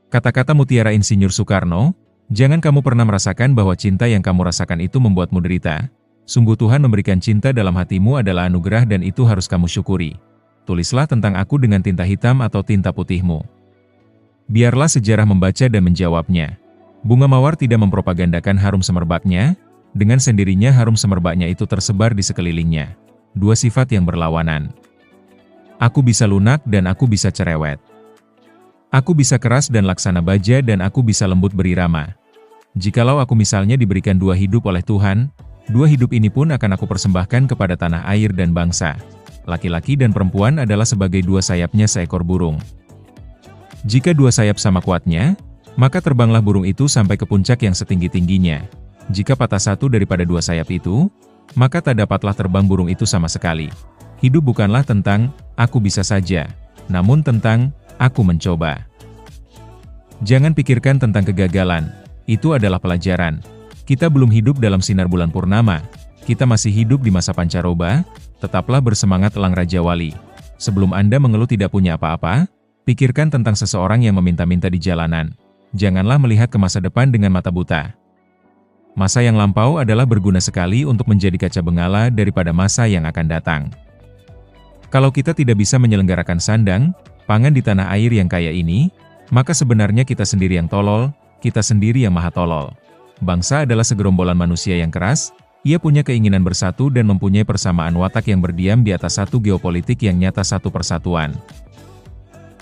Kata-kata mutiara Insinyur Soekarno, jangan kamu pernah merasakan bahwa cinta yang kamu rasakan itu membuatmu derita. Sungguh Tuhan memberikan cinta dalam hatimu adalah anugerah dan itu harus kamu syukuri. Tulislah tentang aku dengan tinta hitam atau tinta putihmu. Biarlah sejarah membaca dan menjawabnya. Bunga mawar tidak mempropagandakan harum semerbaknya, dengan sendirinya harum semerbaknya itu tersebar di sekelilingnya. Dua sifat yang berlawanan. Aku bisa lunak dan aku bisa cerewet. Aku bisa keras dan laksana baja dan aku bisa lembut berirama. Jikalau aku misalnya diberikan dua hidup oleh Tuhan, dua hidup ini pun akan aku persembahkan kepada tanah air dan bangsa. Laki-laki dan perempuan adalah sebagai dua sayapnya seekor burung. Jika dua sayap sama kuatnya, maka terbanglah burung itu sampai ke puncak yang setinggi-tingginya. Jika patah satu daripada dua sayap itu, maka tak dapatlah terbang burung itu sama sekali. Hidup bukanlah tentang, aku bisa saja, namun tentang, aku mencoba. Jangan pikirkan tentang kegagalan, itu adalah pelajaran. Kita belum hidup dalam sinar bulan purnama, kita masih hidup di masa pancaroba. Tetaplah bersemangat elang Raja Wali. Sebelum Anda mengeluh tidak punya apa-apa, pikirkan tentang seseorang yang meminta-minta di jalanan. Janganlah melihat ke masa depan dengan mata buta. Masa yang lampau adalah berguna sekali untuk menjadi kaca bengala daripada masa yang akan datang. Kalau kita tidak bisa menyelenggarakan sandang, pangan di tanah air yang kaya ini, maka sebenarnya kita sendiri yang tolol, kita sendiri yang maha tolol. Bangsa adalah segerombolan manusia yang keras. Ia punya keinginan bersatu dan mempunyai persamaan watak yang berdiam di atas satu geopolitik yang nyata satu persatuan.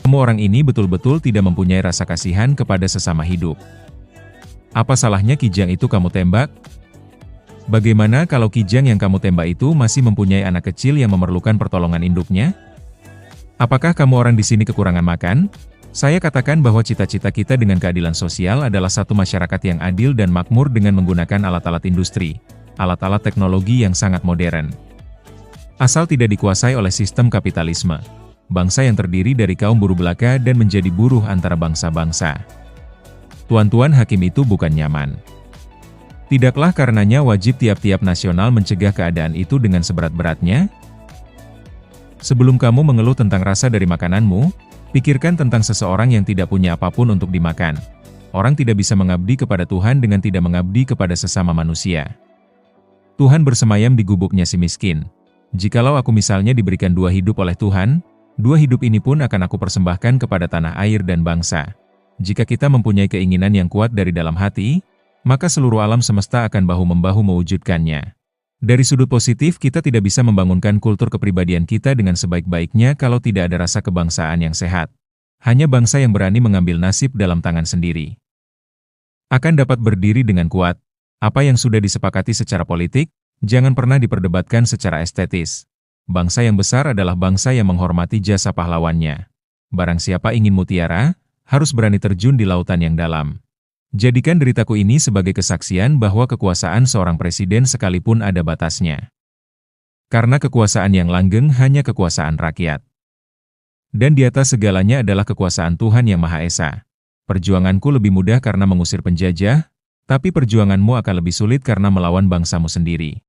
Semua orang ini betul-betul tidak mempunyai rasa kasihan kepada sesama hidup. Apa salahnya kijang itu kamu tembak? Bagaimana kalau kijang yang kamu tembak itu masih mempunyai anak kecil yang memerlukan pertolongan induknya? Apakah kamu orang di sini kekurangan makan? Saya katakan bahwa cita-cita kita dengan keadilan sosial adalah satu masyarakat yang adil dan makmur dengan menggunakan alat-alat industri. Alat-alat teknologi yang sangat modern. Asal tidak dikuasai oleh sistem kapitalisme. Bangsa yang terdiri dari kaum buruh belaka dan menjadi buruh antara bangsa-bangsa. Tuan-tuan hakim itu bukan nyaman. Tidaklah karenanya wajib tiap-tiap nasional mencegah keadaan itu dengan seberat-beratnya? Sebelum kamu mengeluh tentang rasa dari makananmu, pikirkan tentang seseorang yang tidak punya apapun untuk dimakan. Orang tidak bisa mengabdi kepada Tuhan dengan tidak mengabdi kepada sesama manusia. Tuhan bersemayam di gubuknya si miskin. Jikalau aku misalnya diberikan dua hidup oleh Tuhan, dua hidup ini pun akan aku persembahkan kepada tanah air dan bangsa. Jika kita mempunyai keinginan yang kuat dari dalam hati, maka seluruh alam semesta akan bahu-membahu mewujudkannya. Dari sudut positif kita tidak bisa membangunkan kultur kepribadian kita dengan sebaik-baiknya kalau tidak ada rasa kebangsaan yang sehat. Hanya bangsa yang berani mengambil nasib dalam tangan sendiri akan dapat berdiri dengan kuat. Apa yang sudah disepakati secara politik, jangan pernah diperdebatkan secara estetis. Bangsa yang besar adalah bangsa yang menghormati jasa pahlawannya. Barang siapa ingin mutiara, harus berani terjun di lautan yang dalam. Jadikan deritaku ini sebagai kesaksian bahwa kekuasaan seorang presiden sekalipun ada batasnya. Karena kekuasaan yang langgeng hanya kekuasaan rakyat. Dan di atas segalanya adalah kekuasaan Tuhan Yang Maha Esa. Perjuanganku lebih mudah karena mengusir penjajah, tapi perjuanganmu akan lebih sulit karena melawan bangsamu sendiri.